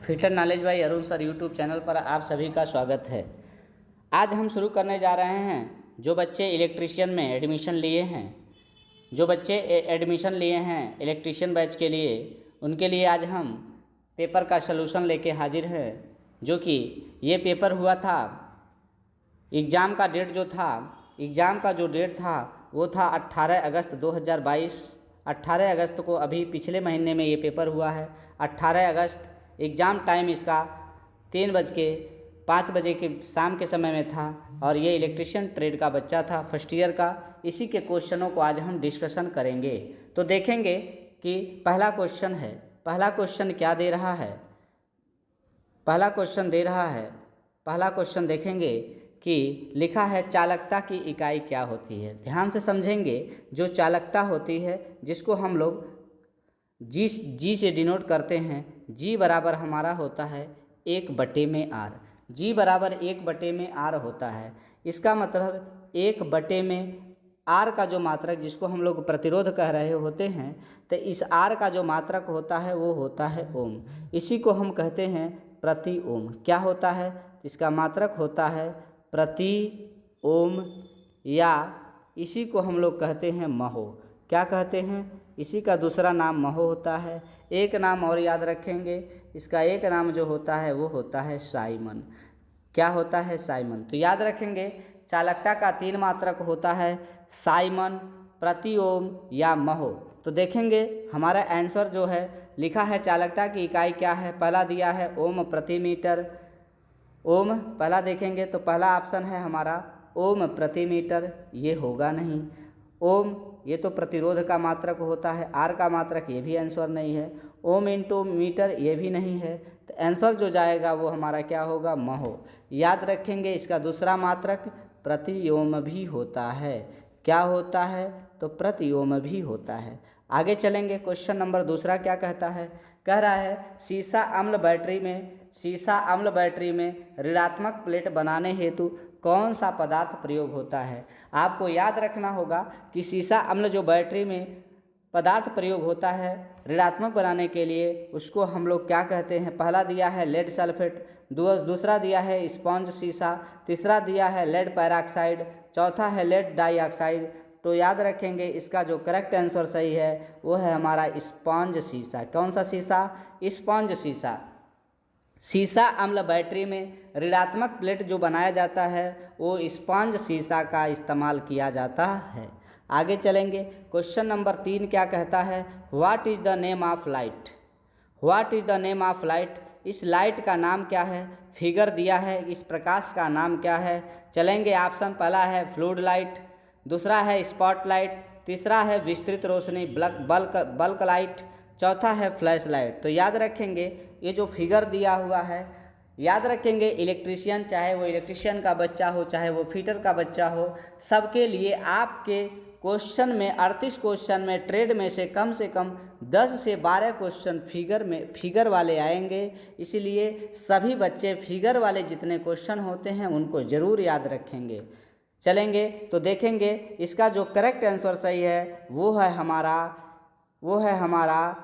Fitter knowledge by Arun sir YouTube channel पर आप सभी का स्वागत है। आज हम शुरू करने जा रहे हैं। जो बच्चे इलेक्ट्रीशियन में एडमिशन लिए हैं, जो बच्चे एडमिशन लिए हैं इलेक्ट्रीशियन बैच के लिए, उनके लिए आज हम पेपर का सलूशन लेके हाजिर हैं। जो कि ये पेपर हुआ था, एग्ज़ाम का डेट जो था, एग्ज़ाम का जो डेट था वो था 18 अगस्त 2022। 18 अगस्त को अभी पिछले महीने में ये पेपर हुआ है। 18 अगस्त एग्ज़ाम टाइम इसका 3:05 के शाम के समय में था और ये इलेक्ट्रीशियन ट्रेड का बच्चा था, फर्स्ट ईयर का। इसी के क्वेश्चनों को आज हम डिस्कशन करेंगे। तो देखेंगे कि पहला क्वेश्चन है। पहला क्वेश्चन क्या दे रहा है? पहला क्वेश्चन देखेंगे कि लिखा है चालकता की इकाई क्या होती है। ध्यान से समझेंगे। जो चालकता होती है जिसको हम लोग जी से डिनोट करते हैं। जी बराबर हमारा होता है 1/r। जी बराबर 1/r होता है। इसका मतलब 1/में आर का जो मात्रक, जिसको हम लोग प्रतिरोध कह रहे होते हैं, तो इस आर का जो मात्रक होता है वो होता है ओम। इसी को हम कहते हैं प्रति ओम। क्या होता है? इसका मात्रक होता है प्रति ओम, या इसी को हम लोग कहते हैं महो। क्या कहते हैं? इसी का दूसरा नाम महो होता है। एक नाम और याद रखेंगे, इसका एक नाम जो होता है वो होता है साइमन। क्या होता है? साइमन। तो याद रखेंगे चालकता का 3 मात्रक होता है, साइमन, प्रति ओम या महो। तो देखेंगे हमारा आंसर जो है लिखा है चालकता की इकाई क्या है। पहला दिया है ओम प्रति मीटर। ओम पहला देखेंगे तो पहला ऑप्शन है हमारा ओम प्रति मीटर। ये होगा नहीं। ओम ये तो प्रतिरोध का मात्रक होता है, आर का मात्रक ये भी आंसर नहीं है। ओम इंटू मीटर ये भी नहीं है। तो आंसर जो जाएगा वो हमारा क्या होगा? महो। याद रखेंगे इसका दूसरा मात्रक प्रति ओम भी होता है। क्या होता है? तो प्रति ओम भी होता है। आगे चलेंगे। क्वेश्चन नंबर दूसरा क्या कहता है? कह रहा है सीसा अम्ल बैटरी में ऋणात्मक प्लेट बनाने हेतु कौन सा पदार्थ प्रयोग होता है। आपको याद रखना होगा कि सीसा अम्ल जो बैटरी में पदार्थ प्रयोग होता है ऋणात्मक बनाने के लिए, उसको हम लोग क्या कहते हैं? पहला दिया है लेड सल्फेट, दूसरा दिया है स्पॉन्ज सीसा, तीसरा दिया है लेड पैराक्साइड, चौथा है लेड डाइऑक्साइड। तो याद रखेंगे इसका जो करेक्ट आंसर सही है वो है हमारा स्पॉन्ज सीसा। कौन सा सीसा? स्पॉन्ज सीसा। सीसा अम्ल बैटरी में ऋणात्मक प्लेट जो बनाया जाता है वो स्पॉन्ज सीसा का इस्तेमाल किया जाता है। आगे चलेंगे। क्वेश्चन नंबर 3 क्या कहता है? What is the name of light. What is the name of light. इस लाइट का नाम क्या है? फिगर दिया है, इस प्रकाश का नाम क्या है? चलेंगे। ऑप्शन पहला है फ्लूड लाइट, दूसरा है स्पॉट लाइट, तीसरा है विस्तृत रोशनी बल्क लाइट, चौथा है फ्लैश लाइट। तो याद रखेंगे ये जो फिगर दिया हुआ है, याद रखेंगे इलेक्ट्रीशियन, चाहे वो इलेक्ट्रीशियन का बच्चा हो चाहे वो फिटर का बच्चा हो, सबके लिए आपके क्वेश्चन में 38 क्वेश्चन में ट्रेड में से कम 10 से 12 क्वेश्चन फिगर वाले आएंगे। इसलिए सभी बच्चे फिगर वाले जितने क्वेश्चन होते हैं उनको ज़रूर याद रखेंगे। चलेंगे तो देखेंगे इसका जो करेक्ट आंसर सही है वो है हमारा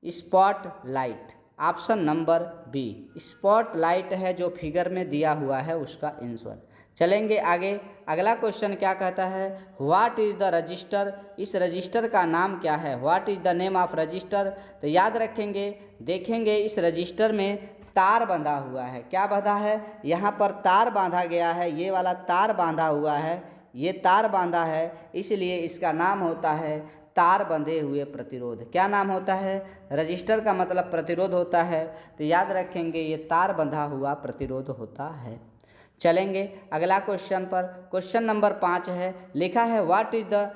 spot light. Option number B spot light है जो फिगर में दिया हुआ है उसका आंसर। चलेंगे आगे। अगला क्वेश्चन क्या कहता है? What is the register. इस रजिस्टर का नाम क्या है? What is the name of register. तो याद रखेंगे, देखेंगे इस रजिस्टर में तार बंधा हुआ है। क्या बंधा है? यहाँ पर तार बांधा गया है। ये वाला तार बांधा हुआ है, ये तार बांधा है, इसलिए इसका नाम होता है तार बंधे हुए प्रतिरोध। क्या नाम होता है? रजिस्टर का मतलब प्रतिरोध होता है, तो याद रखेंगे ये तार बंधा हुआ प्रतिरोध होता है। चलेंगे अगला क्वेश्चन पर। क्वेश्चन नंबर 5 है। लिखा है what is the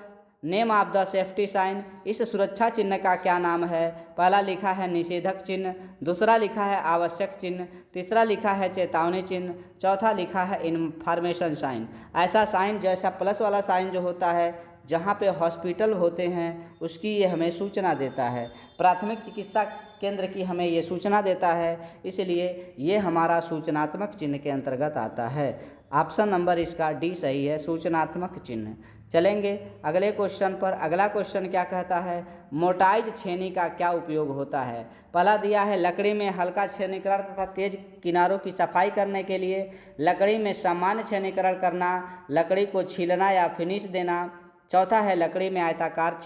name of the safety sign. इस सुरक्षा चिन्ह का क्या नाम है? पहला लिखा है निषेधक चिन्ह, दूसरा लिखा है आवश्यक चिन्ह, तीसरा लिखा है चेतावनी चिन्ह, चौथा लिखा है इन्फॉर्मेशन साइन। ऐसा साइन जैसा प्लस वाला साइन जो होता है जहाँ पे हॉस्पिटल होते हैं उसकी ये हमें सूचना देता है, प्राथमिक चिकित्सा केंद्र की हमें ये सूचना देता है, इसलिए ये हमारा सूचनात्मक चिन्ह के अंतर्गत आता है। ऑप्शन नंबर इसका डी सही है, सूचनात्मक चिन्ह। चलेंगे अगले क्वेश्चन पर। अगला क्वेश्चन क्या कहता है, मोटाइज छेनी का क्या उपयोग होता है। पहला दिया है लकड़ी में हल्का छेनीकरण तथा तेज किनारों की सफाई करने के लिए, लकड़ी में सामान्य छेनीकरण करना, लकड़ी को छीलना या फिनिश देना, चौथा है लकड़ी में आयताकार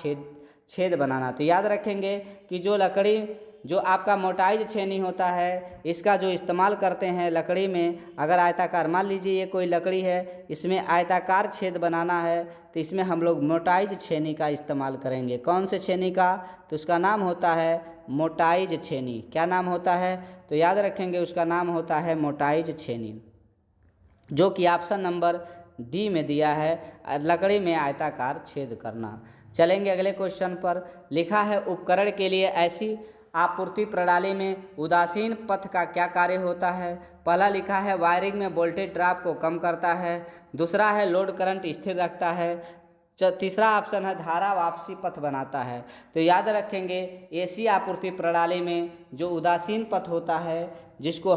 छेद बनाना। तो याद रखेंगे कि जो आपका मोटाइज छेनी होता है, इसका जो इस्तेमाल करते हैं लकड़ी में, अगर आयताकार, मान लीजिए ये कोई लकड़ी है, इसमें आयताकार छेद बनाना है, तो इसमें हम लोग मोटाइज छेनी का इस्तेमाल करेंगे। कौन से छेनी का, तो उसका नाम होता है मोटाइज छेनी। क्या नाम होता है, तो याद रखेंगे उसका नाम होता है मोटाइज छेनी, जो कि ऑप्शन नंबर डी में दिया है, लकड़ी में आयताकार छेद करना। चलेंगे अगले क्वेश्चन पर। लिखा है उपकरण के लिए ऐसी आपूर्ति प्रणाली में उदासीन पथ का क्या कार्य होता है। पहला लिखा है वायरिंग में वोल्टेज ड्रॉप को कम करता है, दूसरा है लोड करंट स्थिर रखता है, तीसरा ऑप्शन है धारा वापसी पथ बनाता है। तो याद रखेंगे एसी आपूर्ति प्रणाली में जो उदासीन पथ होता है, जिसको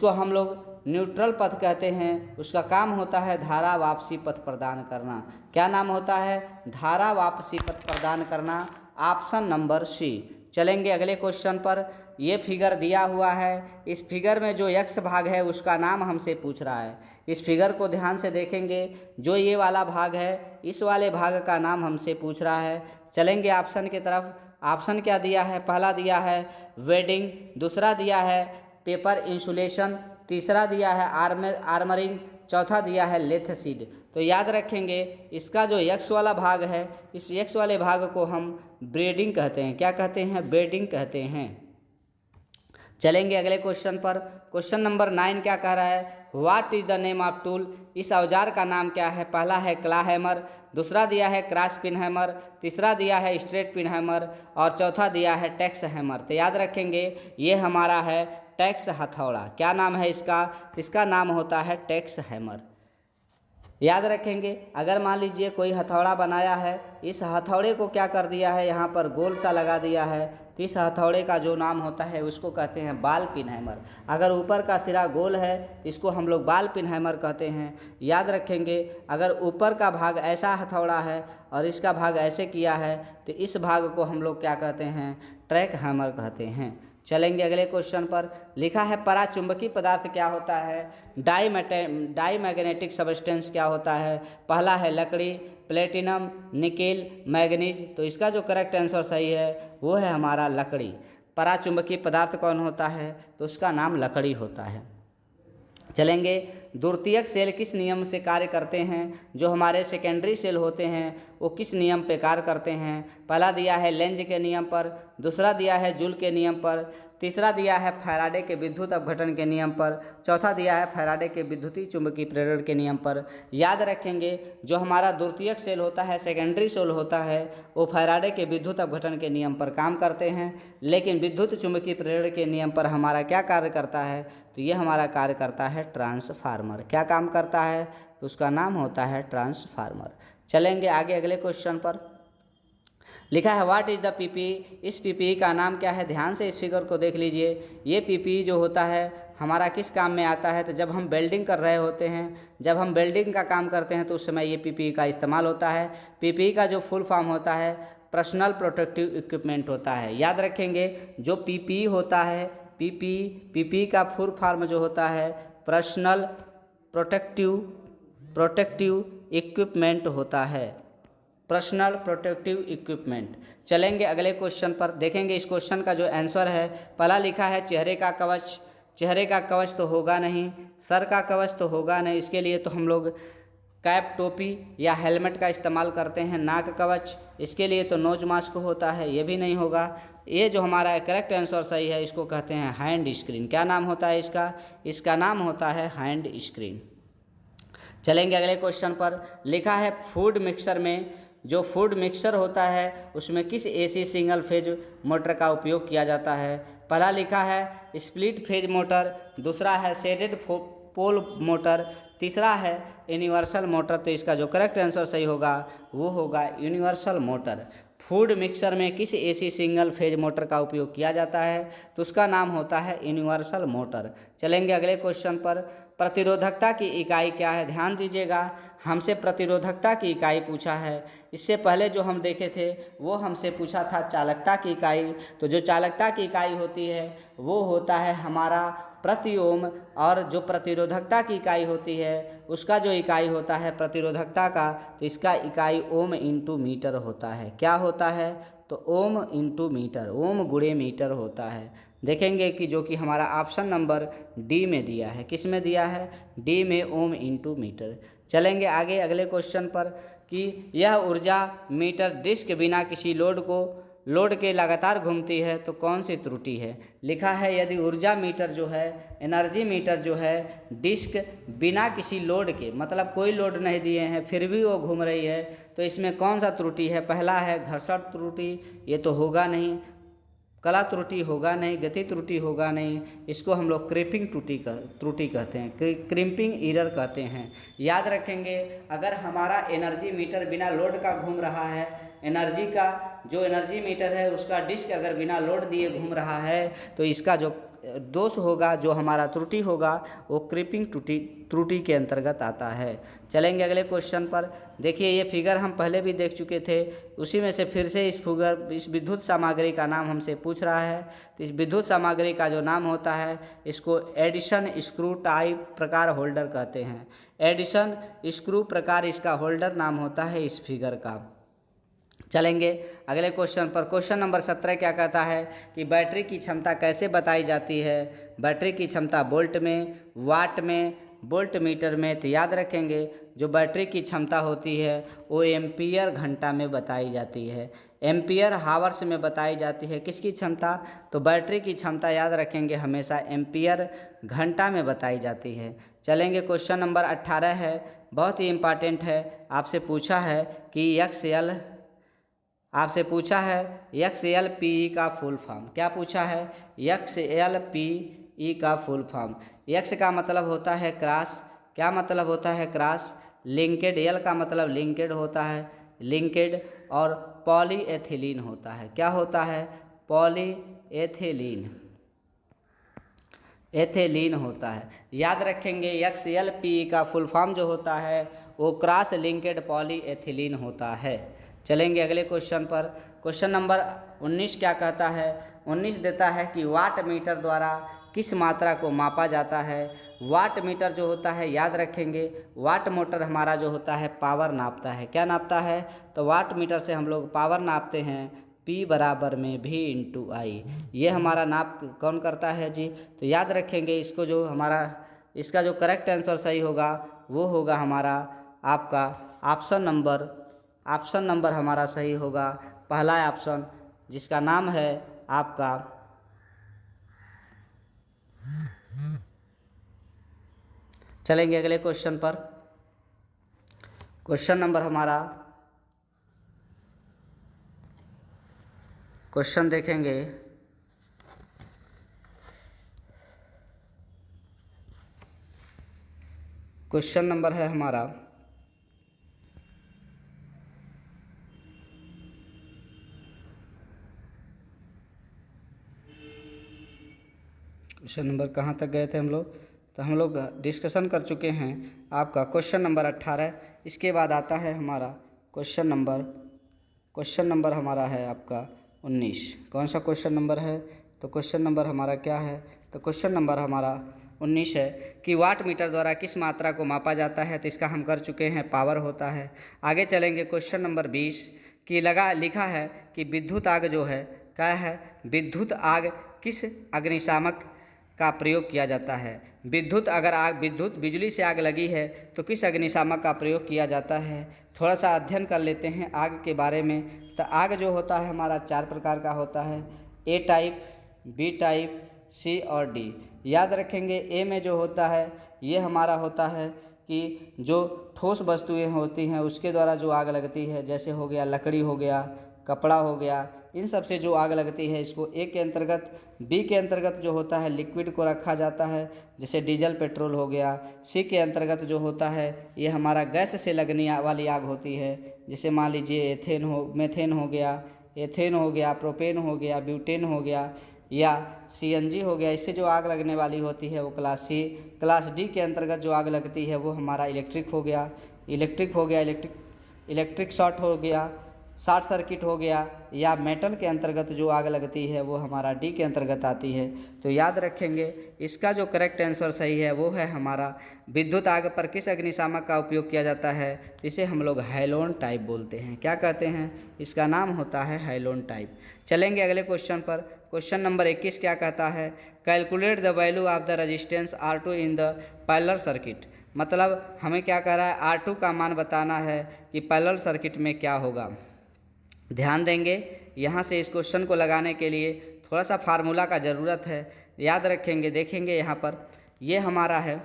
हम लोग न्यूट्रल पथ कहते हैं, उसका काम होता है धारा वापसी पथ प्रदान करना। क्या नाम होता है, धारा वापसी पथ प्रदान करना, ऑप्शन नंबर सी। चलेंगे अगले क्वेश्चन पर। ये फिगर दिया हुआ है, इस फिगर में जो एक्स भाग है उसका नाम हमसे पूछ रहा है। इस फिगर को ध्यान से देखेंगे, जो ये वाला भाग है, इस वाले भाग का नाम हमसे पूछ रहा है। चलेंगे ऑप्शन की तरफ। ऑप्शन क्या दिया है, पहला दिया है वेडिंग, दूसरा दिया है पेपर इंसुलेशन, तीसरा दिया है आर्मरिंग, चौथा दिया है लेथसीड। तो याद रखेंगे इसका जो एक्स वाला भाग है, इस एक्स वाले भाग को हम ब्रेडिंग कहते हैं। क्या कहते हैं, ब्रेडिंग कहते हैं। चलेंगे अगले क्वेश्चन पर। क्वेश्चन नंबर 9 क्या कह रहा है, what is the name of tool. इस औजार का नाम क्या है। पहला है क्ला हैमर, दूसरा दिया है क्रॉस पिन हैमर, तीसरा दिया है स्ट्रेट पिन हैमर और चौथा दिया है टैक्स हैमर। तो याद रखेंगे ये हमारा है टैक्स हथौड़ा। क्या नाम है इसका, इसका नाम होता है टैक्स हैमर। याद रखेंगे अगर मान लीजिए कोई हथौड़ा बनाया है, इस हथौड़े को क्या कर दिया है, यहाँ पर गोल सा लगा दिया है, तो इस हथौड़े का जो नाम होता है उसको कहते हैं बाल पिन हैमर। अगर ऊपर का सिरा गोल है तो इसको हम लोग बाल पिन हैमर कहते हैं। याद रखेंगे अगर ऊपर का भाग ऐसा हथौड़ा है और इसका भाग ऐसे किया है, तो इस भाग को हम लोग क्या कहते हैं, ट्रैक हैमर कहते हैं। चलेंगे अगले क्वेश्चन पर। लिखा है पराचुंबकीय पदार्थ क्या होता है, डाई मैग्नेटिक सब्सटेंस क्या होता है। पहला है लकड़ी, प्लेटिनम, निकेल, मैग्नीज। तो इसका जो करेक्ट आंसर सही है वो है हमारा लकड़ी। पराचुंबकीय पदार्थ कौन होता है, तो उसका नाम लकड़ी होता है। चलेंगे द्वितीयक सेल किस नियम से कार्य करते हैं। जो हमारे सेकेंडरी सेल होते हैं वो किस नियम पे कार्य करते हैं। पहला दिया है लेंज के नियम पर, दूसरा दिया है जूल के नियम पर, तीसरा दिया है फैराडे के विद्युत अपघटन के नियम पर, चौथा दिया है फैराडे के विद्युतीय चुंबकीय प्रेरण के नियम पर। याद रखेंगे जो हमारा द्वितीयक सेल होता है, सेकेंडरी सेल होता है, वो फैराडे के विद्युत अपघटन के नियम पर काम करते हैं, लेकिन विद्युत चुंबकीय प्रेरण के नियम पर हमारा क्या कार्य करता है, तो ये हमारा कार्य करता है ट्रांसफार्मर। क्या काम करता है, तो उसका नाम होता है ट्रांसफार्मर। चलेंगे आगे अगले क्वेश्चन पर। लिखा है व्हाट इज़ द पीपीई। इस पीपीई का नाम क्या है। ध्यान से इस फिगर को देख लीजिए। ये पीपीई जो होता है हमारा किस काम में आता है, तो जब हम वेल्डिंग कर रहे होते हैं, जब हम वेल्डिंग का काम करते हैं तो उस समय ये पीपीई का इस्तेमाल होता है। पीपीई का जो फुल फॉर्म होता है पर्सनल प्रोटेक्टिव इक्विपमेंट होता है। याद रखेंगे जो पीपीई होता है, पीपीई का फुल फॉर्म जो होता है पर्सनल प्रोटेक्टिव इक्विपमेंट होता है, पर्सनल प्रोटेक्टिव इक्विपमेंट। चलेंगे अगले क्वेश्चन पर, देखेंगे इस क्वेश्चन का जो आंसर है। पहला लिखा है चेहरे का कवच। चेहरे का कवच तो होगा नहीं, सर का कवच तो होगा नहीं, इसके लिए तो हम लोग कैप, टोपी या हेलमेट का इस्तेमाल करते हैं। नाक कवच, इसके लिए तो नोज मास्क होता है, ये भी नहीं होगा। ये जो हमारा करेक्ट आंसर सही है, इसको कहते हैं हैंड स्क्रीन। क्या नाम होता है इसका, इसका नाम होता है हैंड स्क्रीन। चलेंगे अगले क्वेश्चन पर। लिखा है फूड मिक्सर में, जो फूड मिक्सर होता है उसमें किस एसी सिंगल फेज मोटर का उपयोग किया जाता है। पहला लिखा है स्प्लिट फेज मोटर, दूसरा है शेडेड पोल मोटर, तीसरा है यूनिवर्सल मोटर। तो इसका जो करेक्ट आंसर सही होगा वो होगा यूनिवर्सल मोटर। फूड मिक्सर में किस एसी सिंगल फेज मोटर का उपयोग किया जाता है, तो उसका नाम होता है यूनिवर्सल मोटर। चलेंगे अगले क्वेश्चन पर। प्रतिरोधकता की इकाई क्या है? ध्यान दीजिएगा, हमसे प्रतिरोधकता की इकाई पूछा है। इससे पहले जो हम देखे थे वो हमसे पूछा था चालकता की इकाई। तो जो चालकता की इकाई होती है वो होता है हमारा प्रति ओम, और जो प्रतिरोधकता की इकाई होती है उसका जो इकाई होता है प्रतिरोधकता का, तो इसका इकाई ओम इंटू मीटर होता है। क्या होता है? तो ओम इंटू मीटर, ओम गुणे मीटर होता है। देखेंगे कि जो कि हमारा ऑप्शन नंबर डी में दिया है। किस में दिया है? डी में, ओम इंटू मीटर। चलेंगे आगे अगले क्वेश्चन पर कि यह ऊर्जा मीटर डिस्क बिना किसी लोड के लगातार घूमती है तो कौन सी त्रुटि है? लिखा है यदि ऊर्जा मीटर जो है, एनर्जी मीटर जो है, डिस्क बिना किसी लोड के, मतलब कोई लोड नहीं दिए हैं फिर भी वो घूम रही है, तो इसमें कौन सा त्रुटि है? पहला है घर्षण त्रुटि, ये तो होगा नहीं। कला त्रुटि होगा नहीं, गति त्रुटि होगा नहीं, इसको हम लोग क्रीपिंग त्रुटि कहते हैं, क्रिम्पिंग एरर कहते हैं। याद रखेंगे, अगर हमारा एनर्जी मीटर बिना लोड का घूम रहा है, एनर्जी का जो एनर्जी मीटर है उसका डिस्क अगर बिना लोड दिए घूम रहा है, तो इसका जो दोष होगा, जो हमारा त्रुटि होगा, वो क्रीपिंग त्रुटि के अंतर्गत आता है। चलेंगे अगले क्वेश्चन पर। देखिए ये फिगर हम पहले भी देख चुके थे, उसी में से फिर से इस विद्युत सामग्री का नाम हमसे पूछ रहा है। तो इस विद्युत सामग्री का जो नाम होता है इसको एडिशन स्क्रू टाइप प्रकार होल्डर कहते हैं। एडिशन स्क्रू प्रकार इसका होल्डर नाम होता है इस फिगर का। चलेंगे अगले क्वेश्चन पर। क्वेश्चन नंबर 17 क्या कहता है कि बैटरी की क्षमता कैसे बताई जाती है? बैटरी की क्षमता वोल्ट में, वाट में, वोल्ट मीटर में। तो याद रखेंगे जो बैटरी की क्षमता होती है वो एम्पियर घंटा में बताई जाती है, एम्पियर हावर्स में बताई जाती है। किसकी क्षमता? तो बैटरी की क्षमता याद रखेंगे हमेशा एम्पियर घंटा में बताई जाती है। चलेंगे क्वेश्चन नंबर 18 है, बहुत ही इम्पॉर्टेंट है। आपसे पूछा है कि आपसे पूछा है XLPE का फुल फॉर्म। क्या पूछा है? XLPE का फुल फॉर्म। X का मतलब होता है क्रॉस। क्या मतलब होता है? क्रॉस। लिंकेड, L का मतलब लिंकेड होता है, लिंकेड। और पॉलीएथिलीन होता है। क्या होता है? पॉलीएथिलीन, एथिलीन होता है। याद रखेंगे XLPE का फुल फॉर्म जो होता है वो क्रॉस लिंकेड पॉलीएथिलीन होता है। चलेंगे अगले क्वेश्चन पर। क्वेश्चन नंबर 19 क्या कहता है? 19 देता है कि वाट मीटर द्वारा किस मात्रा को मापा जाता है? वाट मीटर जो होता है याद रखेंगे, वाट मीटर हमारा जो होता है पावर नापता है। क्या नापता है? तो वाट मीटर से हम लोग पावर नापते हैं, P बराबर में V इंटू आई। ये हमारा नाप कौन करता है जी? तो याद रखेंगे इसको, जो हमारा इसका जो करेक्ट आंसर सही होगा वो होगा हमारा आपका ऑप्शन नंबर हमारा सही होगा पहला ऑप्शन, जिसका नाम है आपका चलेंगे अगले क्वेश्चन पर। क्वेश्चन नंबर हमारा क्वेश्चन देखेंगे क्वेश्चन नंबर है हमारा क्वेश्चन नंबर कहाँ तक गए थे हम लोग? तो हम लोग डिस्कशन कर चुके हैं आपका क्वेश्चन नंबर 18। इसके बाद आता है हमारा क्वेश्चन नंबर हमारा है आपका 19। कौन सा क्वेश्चन नंबर है? तो क्वेश्चन नंबर हमारा क्या है? तो क्वेश्चन नंबर हमारा 19 है कि वाट मीटर द्वारा किस मात्रा को मापा जाता है? तो इसका हम कर चुके हैं, पावर होता है। आगे चलेंगे क्वेश्चन नंबर 20 कि लिखा है कि विद्युत आग जो है, क्या है? विद्युत आग किस अग्निशामक का प्रयोग किया जाता है? विद्युत बिजली से आग लगी है तो किस अग्निशामक का प्रयोग किया जाता है? थोड़ा सा अध्ययन कर लेते हैं आग के बारे में। तो आग जो होता है हमारा 4 प्रकार का होता है, A type, B type, C और D। याद रखेंगे A में जो होता है ये हमारा होता है कि जो ठोस वस्तुएं होती हैं उसके द्वारा जो आग लगती है, जैसे हो गया लकड़ी, हो गया कपड़ा, हो गया, इन सब से जो आग लगती है इसको A के अंतर्गत। B के अंतर्गत जो होता है लिक्विड को रखा जाता है, जैसे डीजल, पेट्रोल हो गया। C के अंतर्गत जो होता है ये हमारा गैस से लगने वाली आग होती है, जैसे मान लीजिए मेथेन हो गया, एथेन हो गया, प्रोपेन हो गया, ब्यूटेन हो गया। या CNG हो गया, इससे जो आग लगने वाली होती है वो क्लास C। क्लास D के अंतर्गत जो आग लगती है वो हमारा इलेक्ट्रिक हो गया, इलेक्ट्रिक शॉर्ट हो गया, शॉर्ट सर्किट हो गया, या मेटल के अंतर्गत जो आग लगती है वो हमारा D के अंतर्गत आती है। तो याद रखेंगे इसका जो करेक्ट आंसर सही है वो है हमारा विद्युत आग पर किस अग्निशामक का उपयोग किया जाता है, इसे हम लोग हैलोन टाइप बोलते हैं। क्या कहते हैं, इसका नाम होता है हैलोन टाइप। चलेंगे अगले क्वेश्चन पर। क्वेश्चन नंबर 21 क्या कहता है, calculate the value of the resistance R2 in the parallel circuit. मतलब हमें क्या कह रहा है, R2 का मान बताना है कि पैरेलल सर्किट में क्या होगा। ध्यान देंगे यहाँ से इस क्वेश्चन को लगाने के लिए थोड़ा सा फार्मूला का ज़रूरत है, याद रखेंगे। देखेंगे यहाँ पर ये हमारा है,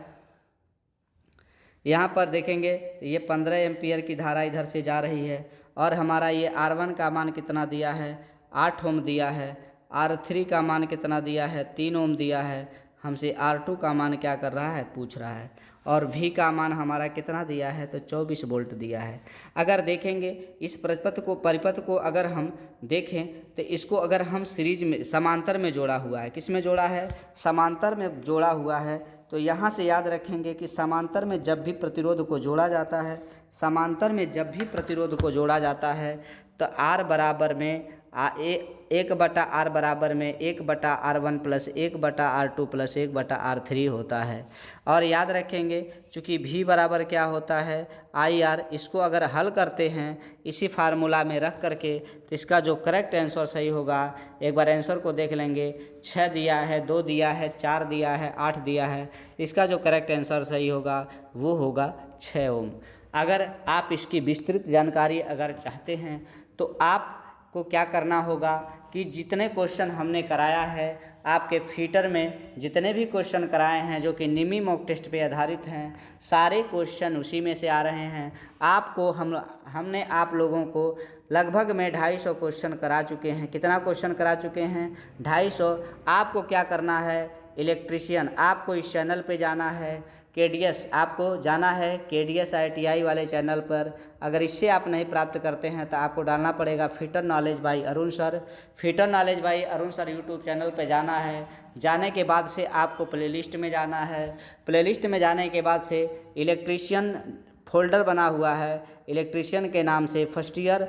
यहाँ पर देखेंगे ये 15 एम्पियर की धारा इधर से जा रही है और हमारा ये R1 का मान कितना दिया है, 8 ओम दिया है। R3 का मान कितना दिया है, 3 ओम दिया है। हमसे R2 का मान क्या कर रहा है, पूछ रहा है। और V का मान हमारा कितना दिया है, तो 24 वोल्ट दिया है। अगर देखेंगे इस परिपथ को अगर हम देखें तो इसको अगर हम सीरीज में समांतर में जोड़ा हुआ है, किस में जोड़ा है, समांतर में जोड़ा हुआ है। तो यहाँ से याद रखेंगे कि समांतर में जब भी प्रतिरोध को जोड़ा जाता है, समांतर में जब भी प्रतिरोध को जोड़ा जाता है तो R बराबर में 1/R बराबर में 1/R1 plus 1/R2 plus 1/R3 होता है। और याद रखेंगे चूँकि V बराबर क्या होता है, IR। इसको अगर हल करते हैं इसी फार्मूला में रख करके तो इसका जो करेक्ट आंसर सही होगा, एक बार आंसर को देख लेंगे। 6 दिया है, 2 दिया है, 4 दिया है, 8 दिया है। इसका जो करेक्ट आंसर सही होगा वो होगा 6 ओम। अगर आप इसकी विस्तृत जानकारी अगर चाहते हैं तो आपको क्या करना होगा कि जितने क्वेश्चन हमने कराया है, आपके फीटर में जितने भी क्वेश्चन कराए हैं जो कि निमी मॉक टेस्ट पे आधारित हैं, सारे क्वेश्चन उसी में से आ रहे हैं। आपको हमने आप लोगों को लगभग में 250 क्वेश्चन करा चुके हैं। कितना क्वेश्चन करा चुके हैं, 250। आपको क्या करना है, इलेक्ट्रीशियन, आपको इस चैनल पे जाना है, KDS आपको जाना है, KDS ITI वाले चैनल पर। अगर इससे आप नहीं प्राप्त करते हैं तो आपको डालना पड़ेगा fitter knowledge by Arun sir. Fitter knowledge by Arun sir YouTube channel पर जाना है। जाने के बाद से आपको प्लेलिस्ट में जाना है। प्लेलिस्ट में जाने के बाद से इलेक्ट्रीशियन फोल्डर बना हुआ है, इलेक्ट्रीशियन के नाम से फर्स्ट ईयर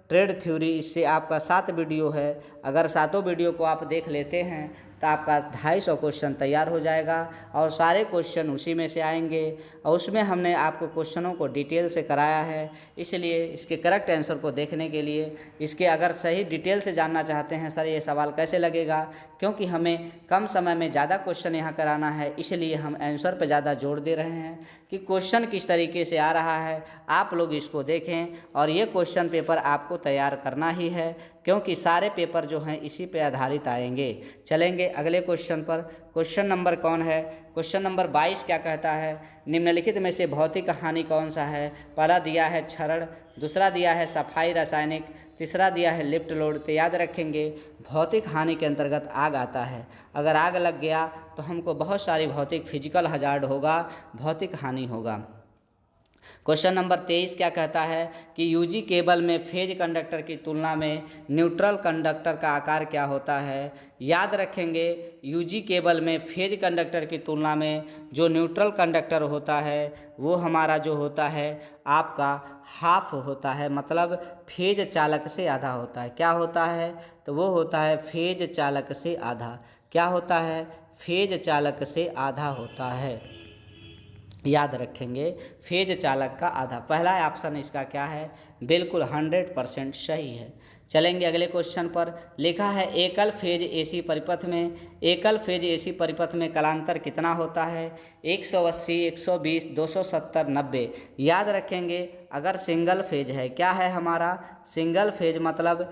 ट्रेड थ्योरी। इससे आपका 7 वीडियो है। अगर 7 वीडियो को आप देख लेते हैं तो आपका 250 क्वेश्चन तैयार हो जाएगा और सारे क्वेश्चन उसी में से आएंगे। और उसमें हमने आपको क्वेश्चनों को डिटेल से कराया है। इसलिए इसके करेक्ट आंसर को देखने के लिए, इसके अगर सही डिटेल से जानना चाहते हैं सर ये सवाल कैसे लगेगा, क्योंकि हमें कम समय में ज़्यादा क्वेश्चन यहाँ कराना है, इसलिए हम आंसर पर ज़्यादा जोर दे रहे हैं कि क्वेश्चन किस तरीके से आ रहा है आप लोग इसको देखें। और ये क्वेश्चन पेपर आपको तैयार करना ही है, क्योंकि सारे पेपर जो हैं इसी पे आधारित आएंगे। चलेंगे अगले क्वेश्चन पर। क्वेश्चन नंबर कौन है, क्वेश्चन नंबर 22 क्या कहता है, निम्नलिखित में से भौतिक हानि कौन सा है। पहला दिया है क्षरण, दूसरा दिया है सफाई रासायनिक, तीसरा दिया है लिफ्ट लोड। तो याद रखेंगे भौतिक हानि के अंतर्गत आग आता है। अगर आग लग गया तो हमको बहुत सारी भौतिक फिजिकल हजार्ड होगा, भौतिक हानि होगा। क्वेश्चन नंबर 23 क्या कहता है कि यूजी केबल में फेज कंडक्टर की तुलना में न्यूट्रल कंडक्टर का आकार क्या होता है। याद रखेंगे यूजी केबल में फेज कंडक्टर की तुलना में जो न्यूट्रल कंडक्टर होता है वो हमारा जो होता है आपका हाफ होता है, मतलब फेज चालक से आधा होता है। क्या होता है, तो वो होता है फेज चालक से आधा। क्या होता है, फेज चालक से आधा होता है। याद रखेंगे फेज चालक का आधा। पहला ऑप्शन इसका क्या है, बिल्कुल 100% सही है। चलेंगे अगले क्वेश्चन पर। लिखा है एकल फेज AC परिपथ में कालांतर कितना होता है। 180, 120, 270, 90। याद रखेंगे अगर सिंगल फेज है, क्या है हमारा सिंगल फेज, मतलब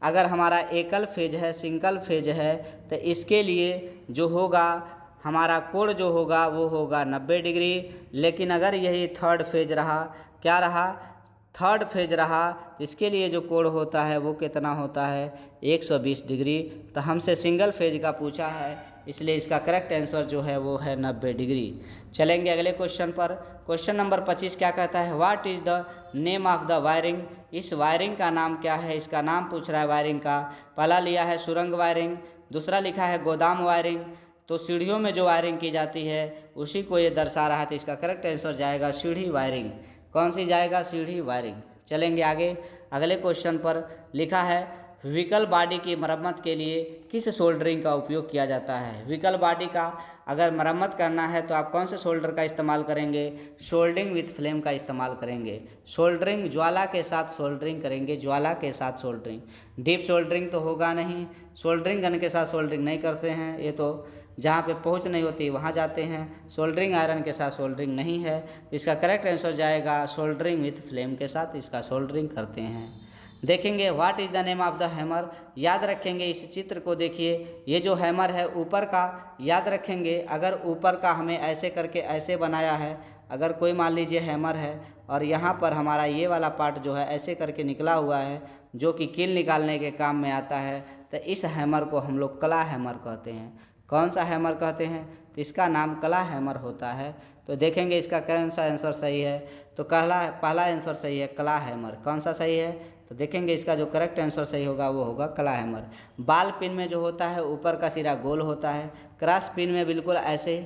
अगर हमारा एकल फेज है, सिंगल फेज है, तो इसके लिए जो होगा हमारा कोण जो होगा वो होगा 90 डिग्री। लेकिन अगर यही थर्ड फेज रहा, क्या रहा, थर्ड फेज रहा, इसके लिए जो कोण होता है वो कितना होता है, 120 डिग्री। तो हमसे सिंगल फेज का पूछा है, इसलिए इसका करेक्ट आंसर जो है वो है 90 डिग्री। चलेंगे अगले क्वेश्चन पर। क्वेश्चन नंबर 25 क्या कहता है, what is the name of the wiring. इस वायरिंग का नाम क्या है, इसका नाम पूछ रहा है वायरिंग का। पहला लिया है सुरंग वायरिंग, दूसरा लिखा है गोदाम वायरिंग, तो सीढ़ियों में जो वायरिंग की जाती है उसी को ये दर्शा रहा है। तो इसका करेक्ट आंसर जाएगा सीढ़ी वायरिंग। कौन सी जाएगा? सीढ़ी वायरिंग। चलेंगे आगे, अगले क्वेश्चन पर लिखा है व्हीकल बॉडी की मरम्मत के लिए किस सोल्डरिंग का उपयोग किया जाता है? व्हीकल बॉडी का अगर मरम्मत करना है तो आप कौन से सोल्डर का इस्तेमाल करेंगे? सोल्डरिंग विथ फ्लेम का इस्तेमाल करेंगे। सोल्डरिंग, ज्वाला के साथ सोल्डरिंग करेंगे, ज्वाला के साथ सोल्डरिंग। डीप सोल्डरिंग तो होगा नहीं, सोल्डरिंग गन के साथ सोल्डरिंग नहीं करते हैं, ये तो जहाँ पे पहुँच नहीं होती वहाँ जाते हैं। सोल्डरिंग आयरन के साथ सोल्डरिंग नहीं है। इसका करेक्ट आंसर जाएगा सोल्डरिंग विथ फ्लेम के साथ इसका सोल्डरिंग करते हैं। देखेंगे what is the name of the hammer, याद रखेंगे इस चित्र को। देखिए ये जो हैमर है ऊपर का, याद रखेंगे अगर ऊपर का हमें ऐसे करके ऐसे बनाया है, अगर कोई मान लीजिए हैमर है और यहाँ पर हमारा ये वाला पार्ट जो है ऐसे करके निकला हुआ है जो कि कील निकालने के काम में आता है, तो इस हैमर को हम लोग कला हैमर कहते हैं। कौन सा हैमर कहते हैं? तो इसका नाम कला हैमर होता है। तो देखेंगे इसका कौन सा आंसर सही है, तो पहला आंसर सही है कला हैमर। कौन सा सही है? तो देखेंगे इसका जो करेक्ट आंसर सही होगा वो होगा कला हैमर। बाल पिन में जो होता है ऊपर का सिरा गोल होता है, क्रॉस पिन में बिल्कुल ऐसे,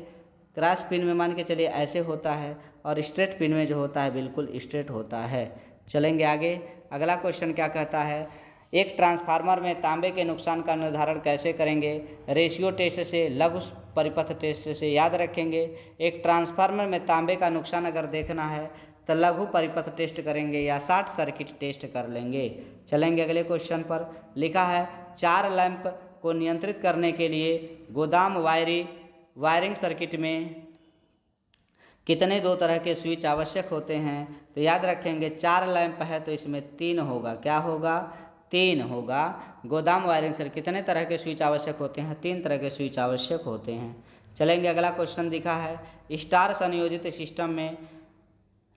क्रॉस पिन में मान के चलिए ऐसे होता है, और स्ट्रेट पिन में जो होता है बिल्कुल स्ट्रेट होता है। चलेंगे आगे, अगला क्वेश्चन क्या कहता है, एक ट्रांसफार्मर में तांबे के नुकसान का निर्धारण कैसे करेंगे? रेशियो टेस्ट से, लघु परिपथ टेस्ट से। याद रखेंगे एक ट्रांसफार्मर में तांबे का नुकसान अगर देखना है तो लघु परिपथ टेस्ट करेंगे या शॉर्ट सर्किट टेस्ट कर लेंगे। चलेंगे अगले क्वेश्चन पर, लिखा है 4 लैंप को नियंत्रित करने के लिए गोदाम वायरिंग सर्किट में कितने 2 तरह के स्विच आवश्यक होते हैं? तो याद रखेंगे 4 लैंप है तो इसमें 3 होगा। क्या होगा? 3 होगा। गोदाम वायरिंग सर्किट कितने तरह के स्विच आवश्यक होते हैं? 3 तरह के स्विच आवश्यक होते हैं। चलेंगे अगला क्वेश्चन दिखा है स्टार संयोजित सिस्टम में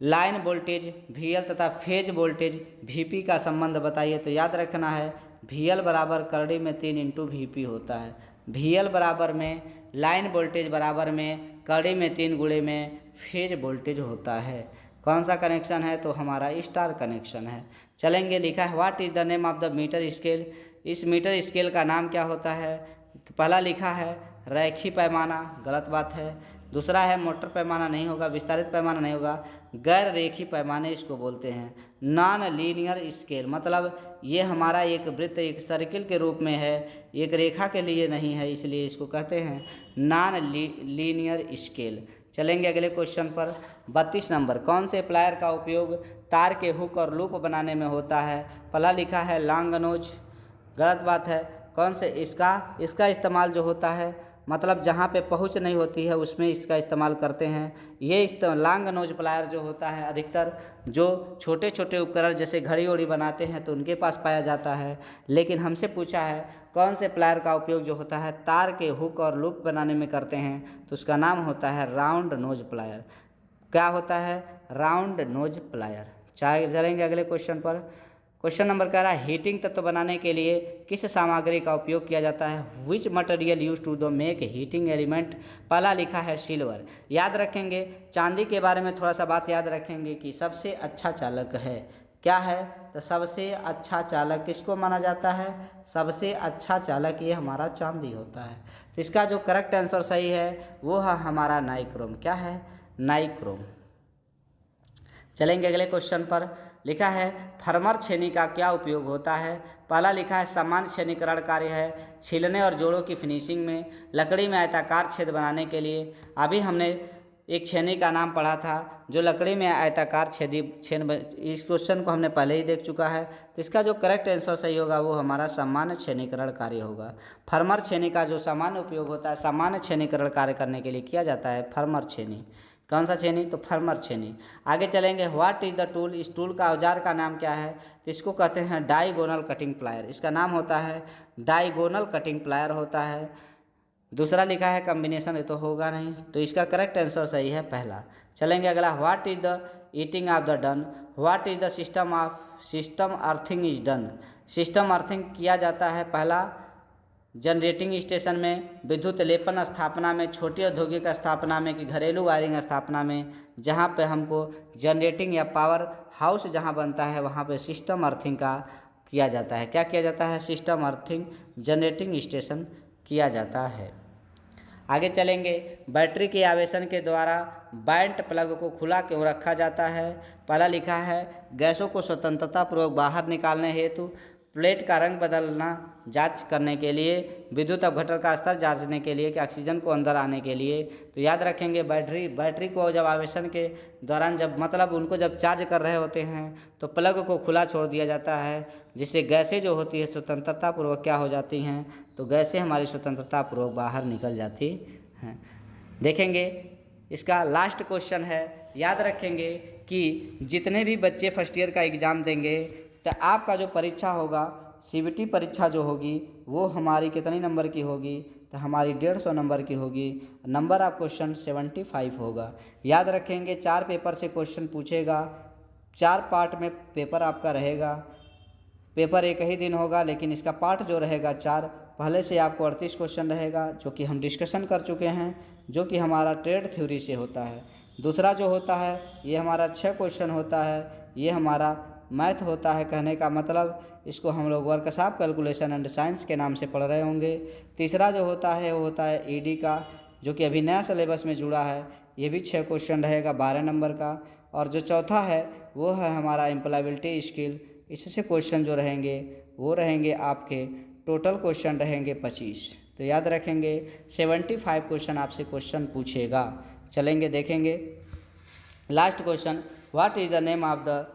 लाइन वोल्टेज VL तथा फेज वोल्टेज VP का संबंध बताइए। तो याद रखना है VL बराबर करड़ी में 3 इंटू VP होता है। VL बराबर में लाइन वोल्टेज बराबर में कड़ी में 3 गुणे में फेज वोल्टेज होता है। कौन सा कनेक्शन है? तो हमारा स्टार कनेक्शन है। चलेंगे, लिखा है what is the name of the metre scale, इस मीटर स्केल का नाम क्या होता है? तो पहला लिखा है रैखी पैमाना, गलत बात है। दूसरा है मोटर पैमाना, नहीं होगा। विस्तारित पैमाना नहीं होगा। गैर रेखी पैमाने इसको बोलते हैं। नॉन लीनियर स्केल, मतलब ये हमारा एक वृत्त एक सर्किल के रूप में है, एक रेखा के लिए नहीं है, इसलिए इसको कहते हैं नॉन लीनियर स्केल। चलेंगे अगले क्वेश्चन पर, 32 नंबर, कौन से प्लायर का उपयोग तार के हुक और लूप बनाने में होता है? पहला लिखा है लॉन्ग नोज, गलत बात है। कौन से? इसका इस्तेमाल जो होता है मतलब जहाँ पे पहुँच नहीं होती है उसमें इसका इस्तेमाल करते हैं। ये लॉन्ग नोज प्लायर जो होता है अधिकतर जो छोटे छोटे उपकरण जैसे घड़ी उड़ी बनाते हैं तो उनके पास पाया जाता है। लेकिन हमसे पूछा है कौन से प्लायर का उपयोग जो होता है तार के हुक और लूप बनाने में करते हैं, तो उसका नाम होता है राउंड नोज प्लायर। क्या होता है? Round knows plier. चलेंगे अगले क्वेश्चन पर। क्वेश्चन नंबर कह रहा है हीटिंग तत्व बनाने के लिए किस सामग्री का उपयोग किया जाता है? Which material use to the make heating element? पहला लिखा है सिल्वर। याद रखेंगे चांदी के बारे में थोड़ा सा बात याद रखेंगे कि सबसे अच्छा चालक है। क्या है? तो सबसे अच्छा चालक किसको माना जाता है? सबसे अच्छा चालक ये हमारा चांदी होता है। तो इसका जो करेक्ट आंसर सही है वो है हमारा नाइक्रोम। क्या है? नाइक्रोम। चलेंगे अगले क्वेश्चन पर, लिखा है फर्मर छेनी का क्या उपयोग होता है? पहला लिखा है सामान्य छेनीकरण कार्य है, छीलने और जोड़ों की फिनिशिंग में, लकड़ी में आयताकार छेद बनाने के लिए। अभी हमने एक छेनी का नाम पढ़ा था जो लकड़ी में आयताकार इस क्वेश्चन को हमने पहले ही देख चुका है। तो इसका जो करेक्ट आंसर सही होगा वो हमारा सामान्य छेनीकरण कार्य होगा। फर्मर छेनी का जो सामान्य उपयोग होता है सामान्य छेनीकरण कार्य करने के लिए किया जाता है फर्मर छेनी। कौन सा छेनी? तो फर्मर छेनी। आगे चलेंगे व्हाट इज़ द टूल, इस टूल का औजार का नाम क्या है? तो इसको कहते हैं डायगोनल कटिंग प्लायर। इसका नाम होता है डायगोनल कटिंग प्लायर होता है। दूसरा लिखा है कम्बिनेशन, ये तो होगा नहीं, तो इसका करेक्ट आंसर सही है पहला। चलेंगे अगला what is the eating of the done, what is the system earthing is done. System earthing किया जाता है पहला जनरेटिंग स्टेशन में, विद्युत लेपन स्थापना में, छोटी औद्योगिक स्थापना में कि घरेलू वायरिंग स्थापना में, जहाँ पे हमको जनरेटिंग या पावर हाउस जहाँ बनता है वहाँ पे सिस्टम अर्थिंग का किया जाता है। क्या किया जाता है? सिस्टम अर्थिंग जनरेटिंग स्टेशन किया जाता है। आगे चलेंगे, बैटरी के आवेशन के द्वारा बैंट प्लग को खुला क्यों रखा जाता है। पहला लिखा है गैसों को स्वतंत्रता पूर्वक बाहर निकालने हेतु, प्लेट का रंग बदलना जांच करने के लिए, विद्युत अपघटन का स्तर जांचने के लिए, कि ऑक्सीजन को अंदर आने के लिए। तो याद रखेंगे बैटरी को जब आवेशन के दौरान जब मतलब उनको जब चार्ज कर रहे होते हैं तो प्लग को खुला छोड़ दिया जाता है, जिससे गैसें जो होती है स्वतंत्रता पूर्वक क्या हो जाती हैं, तो गैसें हमारी स्वतंत्रता पूर्वक बाहर निकल जाती हैं। देखेंगे इसका लास्ट क्वेश्चन है, याद रखेंगे कि जितने भी बच्चे फर्स्ट ईयर का एग्ज़ाम देंगे तो आपका जो परीक्षा होगा सीबीटी परीक्षा जो होगी वो हमारी कितने नंबर की होगी, तो हमारी 150 नंबर की होगी। नंबर ऑफ क्वेश्चन 75 होगा। याद रखेंगे 4 पेपर से क्वेश्चन पूछेगा, 4 पार्ट में पेपर आपका रहेगा। पेपर एक ही दिन होगा लेकिन इसका पार्ट जो रहेगा 4, पहले से आपको 38 क्वेश्चन रहेगा जो कि हम डिस्कशन कर चुके हैं, जो कि हमारा ट्रेड थ्योरी से होता है। दूसरा जो होता है ये हमारा 6 क्वेश्चन होता है, ये हमारा मैथ होता है। कहने का मतलब इसको हम लोग वर्कशॉप कैलकुलेशन एंड साइंस के नाम से पढ़ रहे होंगे। तीसरा जो होता है वो होता है ईडी का, जो कि अभी नया सिलेबस में जुड़ा है, ये भी 6 क्वेश्चन रहेगा 12 नंबर का। और जो चौथा है वो है हमारा एम्प्लॉयबिलिटी स्किल, इससे क्वेश्चन जो रहेंगे वो रहेंगे आपके टोटल क्वेश्चन रहेंगे 25। तो याद रखेंगे 75 क्वेश्चन आपसे क्वेश्चन पूछेगा। चलेंगे देखेंगे last question, what is the name of the,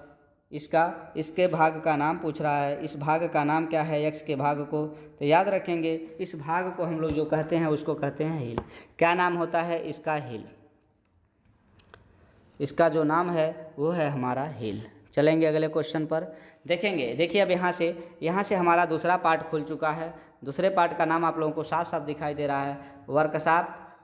इसके भाग का नाम पूछ रहा है। इस भाग का नाम क्या है, एक्स के भाग को। तो याद रखेंगे इस भाग को हम लोग जो कहते हैं उसको कहते हैं हिल। क्या नाम होता है इसका, हिल। इसका जो नाम है वो है हमारा हिल। चलेंगे अगले क्वेश्चन पर देखेंगे। देखिए अब यहाँ से हमारा दूसरा पार्ट खुल चुका है। दूसरे पार्ट का नाम आप लोगों को साफ साफ दिखाई दे रहा है,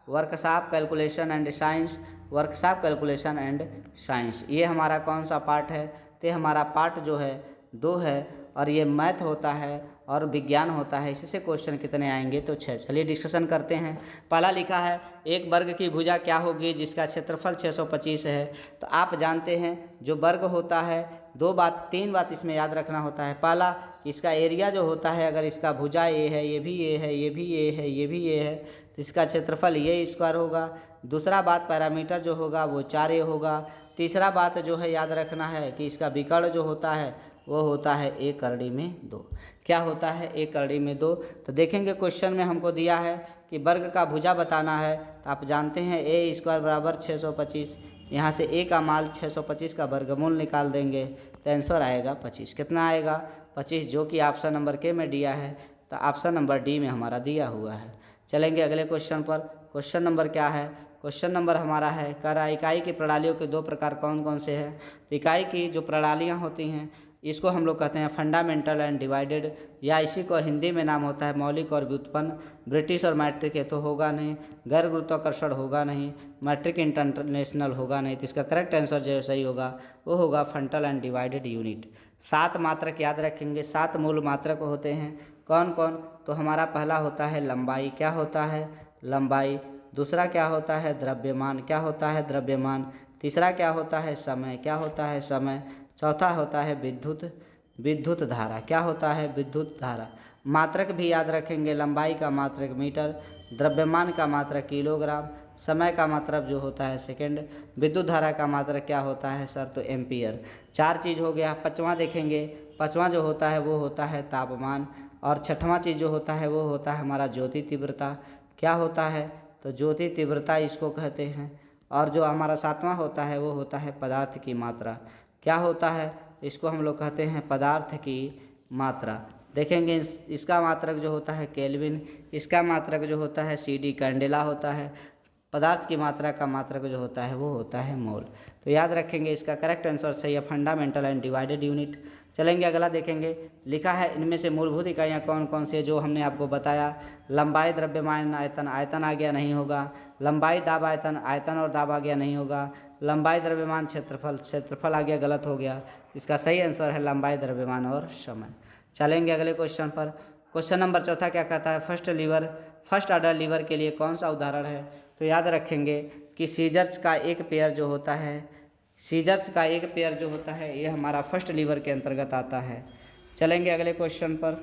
workshop calculation and science, workshop calculation and science. ये हमारा कौन सा पार्ट है, तो हमारा पार्ट जो है 2 है, और ये मैथ होता है और विज्ञान होता है। इससे क्वेश्चन कितने आएंगे, तो 6। चलिए डिस्कशन करते हैं। पहला लिखा है एक वर्ग की भुजा क्या होगी जिसका क्षेत्रफल 625 है। तो आप जानते हैं जो वर्ग होता है 3 बात इसमें याद रखना होता है। पहला, इसका एरिया जो होता है, अगर इसका भुजा ये है, ये भी ये है, ये भी ये है, ये भी ये है, तो इसका क्षेत्रफल ये स्क्वायर होगा। दूसरा बात, पैरामीटर जो होगा वो 4a होगा। तीसरा बात जो है याद रखना है कि इसका विकर्ण जो होता है वो होता है 1/2। क्या होता है 1/2। तो देखेंगे क्वेश्चन में हमको दिया है कि वर्ग का भुजा बताना है, तो आप जानते हैं a स्क्वायर बराबर 625। यहाँ से a का मान 625 का वर्गमूल निकाल देंगे तो आंसर आएगा 25। कितना आएगा 25, जो कि ऑप्शन नंबर के में दिया है, तो ऑप्शन नंबर डी में हमारा दिया हुआ है। चलेंगे अगले क्वेश्चन पर। क्वेश्चन नंबर क्या है, क्वेश्चन नंबर हमारा है कह रहा इकाई की प्रणालियों के 2 प्रकार कौन कौन से हैं। तो इकाई की जो प्रणालियाँ होती हैं इसको हम लोग कहते हैं फंडामेंटल एंड डिवाइडेड, या इसी को हिंदी में नाम होता है मौलिक और व्युत्पन्न। ब्रिटिश और मैट्रिक ये तो होगा नहीं, गैर गुरुत्वाकर्षण होगा नहीं, मैट्रिक इंटरनेशनल होगा नहीं। तो इसका करेक्ट आंसर जो सही होगा वो होगा फंडल एंड डिवाइडेड यूनिट। 7 मात्रक याद रखेंगे, 7 मूल मात्रक होते हैं। कौन कौन, तो हमारा पहला होता है लंबाई। क्या होता है लंबाई। दूसरा क्या होता है द्रव्यमान। क्या होता है द्रव्यमान। तीसरा क्या होता है समय। क्या होता है समय। चौथा होता है विद्युत धारा। क्या होता है विद्युत धारा। मात्रक भी याद रखेंगे, लंबाई का मात्रक मीटर, द्रव्यमान का मात्रक किलोग्राम, समय का मात्रक जो होता है सेकंड, विद्युत धारा का मात्रक क्या होता है सर, तो एम्पियर। 4 चीज़ हो गया। 5वां देखेंगे, 5वां जो होता है वो होता है तापमान। और 6वां चीज़ जो होता है वो होता है हमारा ज्योति तीव्रता। क्या होता है, तो ज्योति तीव्रता इसको कहते हैं। और जो हमारा 7वां होता है वो होता है पदार्थ की मात्रा। क्या होता है, इसको हम लोग कहते हैं पदार्थ की मात्रा। देखेंगे इसका मात्रक जो होता है केल्विन, इसका मात्रक जो होता है CD कैंडेला होता है। पदार्थ की मात्रा का मात्रक जो होता है वो होता है मोल। तो याद रखेंगे इसका करेक्ट आंसर सही है फंडामेंटल एंड डिवाइडेड यूनिट। चलेंगे अगला देखेंगे। लिखा है इनमें से मूलभूत इकाइयाँ कौन कौन सी है, जो हमने आपको बताया। लंबाई द्रव्यमान आयतन, आयतन आ गया नहीं होगा। लंबाई दाब आयतन, आयतन और दाब आ गया नहीं होगा। लंबाई द्रव्यमान क्षेत्रफल, क्षेत्रफल आ गया गलत हो गया। इसका सही आंसर है लंबाई द्रव्यमान और समय। चलेंगे अगले क्वेश्चन पर। क्वेश्चन नंबर 4 क्या कहता है, फर्स्ट ऑर्डर लीवर के लिए कौन सा उदाहरण है। तो याद रखेंगे कि सीजर्स का एक पेयर जो होता है, ये हमारा फर्स्ट लीवर के अंतर्गत आता है। चलेंगे अगले क्वेश्चन पर।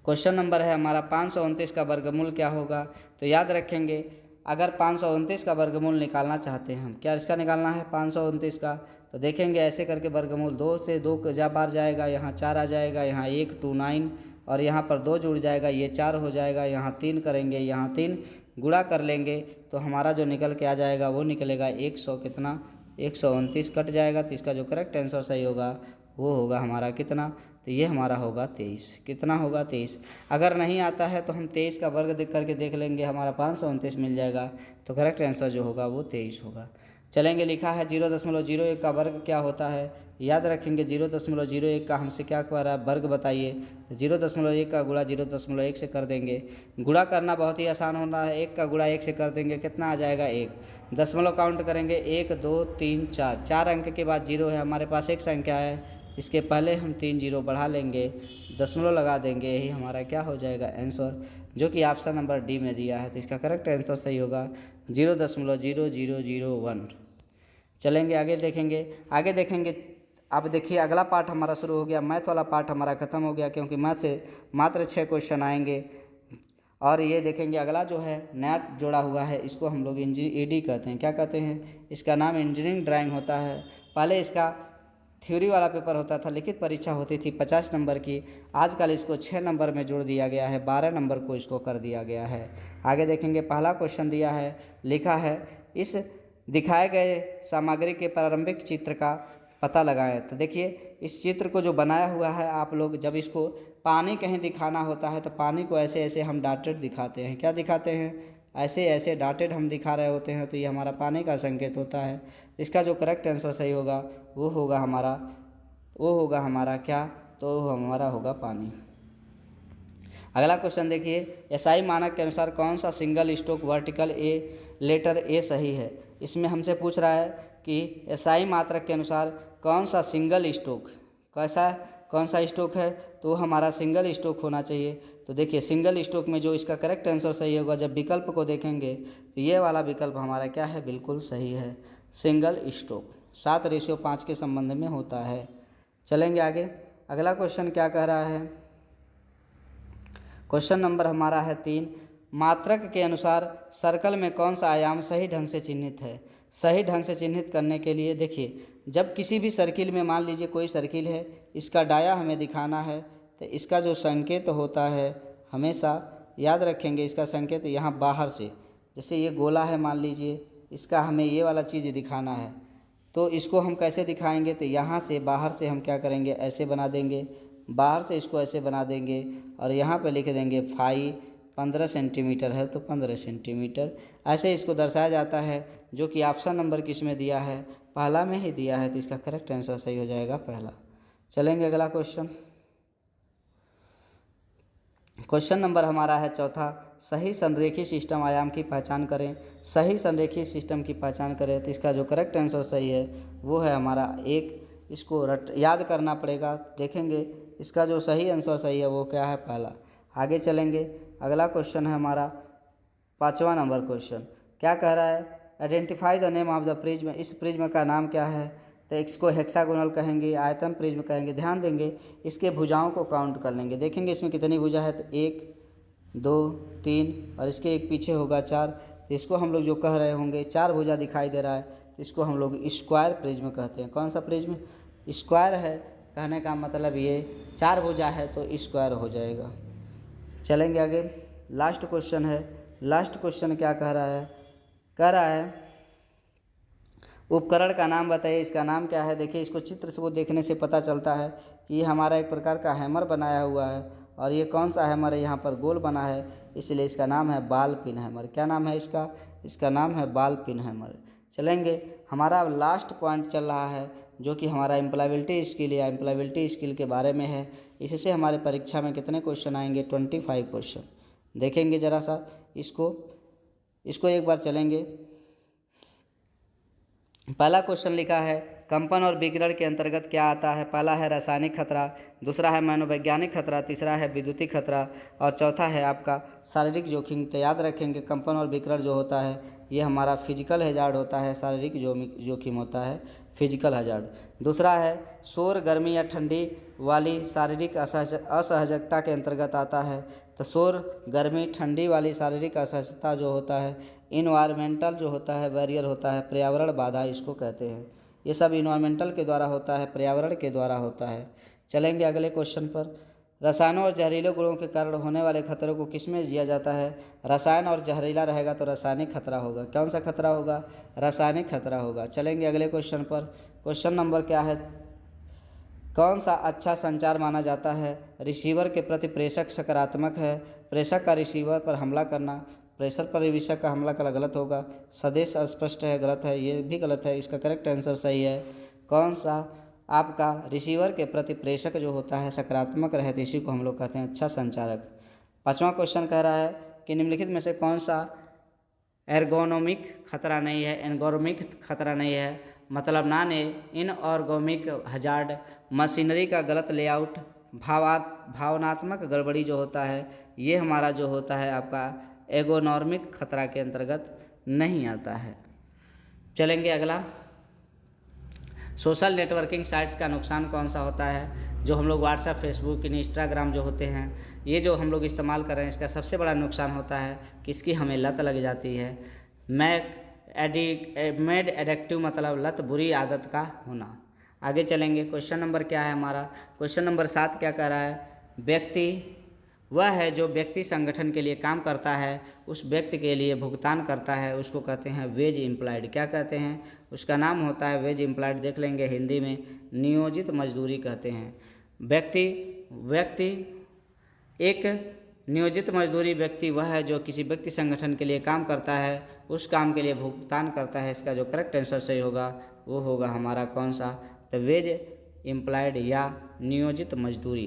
क्वेश्चन नंबर है हमारा 529 का वर्गमूल क्या होगा। तो याद रखेंगे, अगर 529 का वर्गमूल निकालना चाहते हैं हम, क्या इसका निकालना है 529 का, तो देखेंगे ऐसे करके वर्गमूल 2 से 2 बार जाएगा, यहाँ 4 आ जाएगा, यहाँ 1 2 9 और यहाँ पर 2 जुड़ जाएगा, ये 4 हो जाएगा, यहाँ 3 करेंगे, यहाँ 3 गुणा कर लेंगे तो हमारा जो निकल के आ जाएगा वो निकलेगा 100 कितना 129 कट जाएगा। तो इसका जो करेक्ट आंसर सही होगा वो होगा हमारा कितना, तो ये हमारा होगा 23। कितना होगा 23। अगर नहीं आता है तो हम 23 का वर्ग देख करके देख लेंगे, हमारा 529 मिल जाएगा। तो करेक्ट आंसर जो होगा वो 23 होगा। चलेंगे, लिखा है 0.01 का वर्ग क्या होता है। याद रखेंगे 0.01 का हमसे क्या कह रहा है, वर्ग बताइए। तो 0.1 का गुणा 0.1 से कर देंगे। गुणा करना बहुत ही आसान होना है, 1 का गुणा 1 से कर देंगे, कितना आ जाएगा 1। दशमलव काउंट करेंगे 1 2 3 4, 4 अंक के बाद 0 है, हमारे पास एक संख्या है, इसके पहले हम 3 0 बढ़ा लेंगे, दशमलव लगा देंगे, यही हमारा क्या हो जाएगा आंसर, जो कि ऑप्शन नंबर डी में दिया है। तो इसका करेक्ट आंसर सही होगा 0.0001। चलेंगे आगे देखेंगे। अब देखिए अगला पार्ट हमारा शुरू हो गया, मैथ वाला पार्ट हमारा खत्म हो गया, क्योंकि मैथ से मात्र 6 क्वेश्चन आएंगे। और ये देखेंगे अगला जो है नया जोड़ा हुआ है, इसको हम लोग ED कहते हैं। क्या कहते हैं, इसका नाम इंजीनियरिंग ड्राइंग होता है। पहले इसका थ्योरी वाला पेपर होता था, लिखित परीक्षा होती थी 50 नंबर की, आजकल इसको 6 नंबर में जोड़ दिया गया है, 12 नंबर को इसको कर दिया गया है। आगे देखेंगे, पहला क्वेश्चन दिया है, लिखा है इस दिखाए गए सामग्री के प्रारंभिक चित्र का पता लगाएं। तो देखिए इस चित्र को जो बनाया हुआ है, आप लोग जब इसको पानी कहीं दिखाना होता है तो पानी को ऐसे ऐसे हम डॉटेड दिखाते हैं। क्या दिखाते हैं, ऐसे ऐसे डॉटेड हम दिखा रहे होते हैं, तो ये हमारा पानी का संकेत होता है। इसका जो करेक्ट आंसर सही होगा वो होगा हमारा क्या, तो हमारा होगा पानी। अगला क्वेश्चन देखिए, एसआई मानक के अनुसार कौन सा single stroke vertical letter A सही है। इसमें हमसे पूछ रहा है कि एसआई मात्रक के अनुसार कौन सा सिंगल स्ट्रोक, कौन सा स्ट्रोक है, तो हमारा सिंगल स्ट्रोक होना चाहिए। तो देखिए सिंगल स्ट्रोक में जो इसका करेक्ट आंसर सही होगा, जब विकल्प को देखेंगे तो ये वाला विकल्प हमारा क्या है, बिल्कुल सही है, सिंगल स्ट्रोक 7:5 के संबंध में होता है। चलेंगे आगे, अगला क्वेश्चन क्या कह रहा है, क्वेश्चन नंबर हमारा है 3, मात्रक के अनुसार सर्कल में कौन सा आयाम सही ढंग से चिन्हित है। सही ढंग से चिन्हित करने के लिए देखिए, जब किसी भी सर्किल में, मान लीजिए कोई सर्किल है, इसका डाया हमें दिखाना है, तो इसका जो संकेत होता है हमेशा याद रखेंगे, इसका संकेत यहाँ बाहर से, जैसे ये गोला है मान लीजिए, इसका हमें ये वाला चीज़ दिखाना है, तो इसको हम कैसे दिखाएंगे, तो यहाँ से बाहर से हम क्या करेंगे, ऐसे बना देंगे, बाहर से इसको ऐसे बना देंगे और यहाँ पे लिख देंगे फाई 15 सेंटीमीटर है तो 15 सेंटीमीटर, ऐसे इसको दर्शाया जाता है, जो कि ऑप्शन नंबर किस में दिया है, पहला में ही दिया है। तो इसका करेक्ट आंसर सही हो जाएगा पहला। चलेंगे अगला क्वेश्चन नंबर हमारा है 4, सही संरेखी सिस्टम आयाम की पहचान करें। सही संरेखी सिस्टम की पहचान करें, तो इसका जो करेक्ट आंसर सही है वो है हमारा 1। इसको याद करना पड़ेगा, देखेंगे इसका जो सही आंसर सही है वो क्या है, पहला। आगे चलेंगे, अगला क्वेश्चन है हमारा 5वां नंबर क्वेश्चन, क्या कह रहा है, identify the name of the prism. इस प्रिज्म का नाम क्या है, तो इसको हेक्सागोनल कहेंगे, आयतन प्रिज्म कहेंगे। ध्यान देंगे, इसके भुजाओं को काउंट कर लेंगे, देखेंगे इसमें कितनी भुजा है, तो 1 2 3 और इसके एक पीछे होगा 4। तो इसको हम लोग जो कह रहे होंगे, 4 भुजा दिखाई दे रहा है, तो इसको हम लोग स्क्वायर प्रिज्म कहते हैं। कौन सा प्रिज्म, स्क्वायर है, कहने का मतलब ये 4 भुजा है तो स्क्वायर हो जाएगा। चलेंगे आगे, लास्ट क्वेश्चन है। लास्ट क्वेश्चन क्या कह रहा है, उपकरण का नाम बताइए, इसका नाम क्या है। देखिए इसको चित्र से वो देखने से पता चलता है कि ये हमारा एक प्रकार का हैमर बनाया हुआ है, और ये कौन सा हैमर है, यहाँ पर गोल बना है, इसलिए इसका नाम है बॉल पिन हैमर। क्या नाम है इसका नाम है बॉल पिन हैमर। चलेंगे, हमारा लास्ट पॉइंट चल रहा है, जो कि हमारा एम्प्लॉयबिलिटी स्किल या एम्प्लॉयबिलिटी स्किल के बारे में है। इससे हमारे परीक्षा में कितने क्वेश्चन आएंगे, 25 क्वेश्चन। देखेंगे ज़रा सा इसको एक बार चलेंगे। पहला क्वेश्चन लिखा है, कंपन और विकिरण के अंतर्गत क्या आता है। पहला है रासायनिक खतरा, दूसरा है मनोवैज्ञानिक खतरा, तीसरा है विद्युतीय खतरा और चौथा है आपका शारीरिक जोखिम। तो याद रखेंगे, कंपन और विकिरण जो होता है ये हमारा फिजिकल हैजार्ड होता है, शारीरिक जोखिम होता है। Physical hazard. दूसरा है शोर, गर्मी या ठंडी वाली शारीरिक असहजता के अंतर्गत आता है। तो शोर, गर्मी, ठंडी वाली शारीरिक असहजता जो होता है, इन्वायरमेंटल जो होता है बैरियर होता है, पर्यावरण बाधा इसको कहते हैं। ये सब इन्वायरमेंटल के द्वारा होता है, पर्यावरण के द्वारा होता है। चलेंगे अगले क्वेश्चन पर। रसायनों और जहरीले गुणों के कारण होने वाले खतरों को किसमें दिया जाता है? रसायन और जहरीला रहेगा तो रासायनिक खतरा होगा। कौन सा खतरा होगा? रासायनिक खतरा होगा। चलेंगे अगले क्वेश्चन पर। क्वेश्चन नंबर क्या है? कौन सा अच्छा संचार माना जाता है? रिसीवर के प्रति प्रेषक सकारात्मक है। प्रेषक का रिसीवर पर हमला करना, प्रेषक पर रिसीवर का हमला करना गलत होगा। सदेश अस्पष्ट है, गलत है, ये भी गलत है। इसका करेक्ट आंसर सही है। कौन सा? आपका रिसीवर के प्रति प्रेषक जो होता है सकारात्मक रहे तो इसी को हम लोग कहते हैं अच्छा संचारक। 5वां क्वेश्चन कह रहा है कि निम्नलिखित में से कौन सा एर्गोनोमिक खतरा नहीं है? एर्गोनोमिक खतरा नहीं है मतलब नॉन इनऑर्गोमिक हजार्ड, मशीनरी का गलत लेआउट, भावनात्मक गड़बड़ी जो होता है, ये हमारा जो होता है आपका एर्गोनॉर्मिक खतरा के अंतर्गत नहीं आता है। चलेंगे अगला। सोशल नेटवर्किंग साइट्स का नुकसान कौन सा होता है? जो हम लोग व्हाट्सएप, फेसबुक, इंस्टाग्राम जो होते हैं, ये जो हम लोग इस्तेमाल कर रहे हैं, इसका सबसे बड़ा नुकसान होता है कि इसकी हमें लत लग जाती है। मेड एडिक्टिव मतलब लत, बुरी आदत का होना। आगे चलेंगे। क्वेश्चन नंबर क्या है हमारा? क्वेश्चन नंबर 7 क्या कह रहा है? व्यक्ति वह है जो व्यक्ति संगठन के लिए काम करता है, उस व्यक्ति के लिए भुगतान करता है, उसको कहते हैं वेज एम्प्लॉयड। क्या कहते हैं? उसका नाम होता है वेज एम्प्लॉयड। देख लेंगे हिंदी में नियोजित मजदूरी कहते हैं। व्यक्ति एक नियोजित मजदूरी व्यक्ति वह है जो किसी व्यक्ति संगठन के लिए काम करता है, उस काम के लिए भुगतान करता है। इसका जो करेक्ट आंसर सही होगा वो होगा हमारा कौन सा? तो वेज एम्प्लॉयड या नियोजित मजदूरी।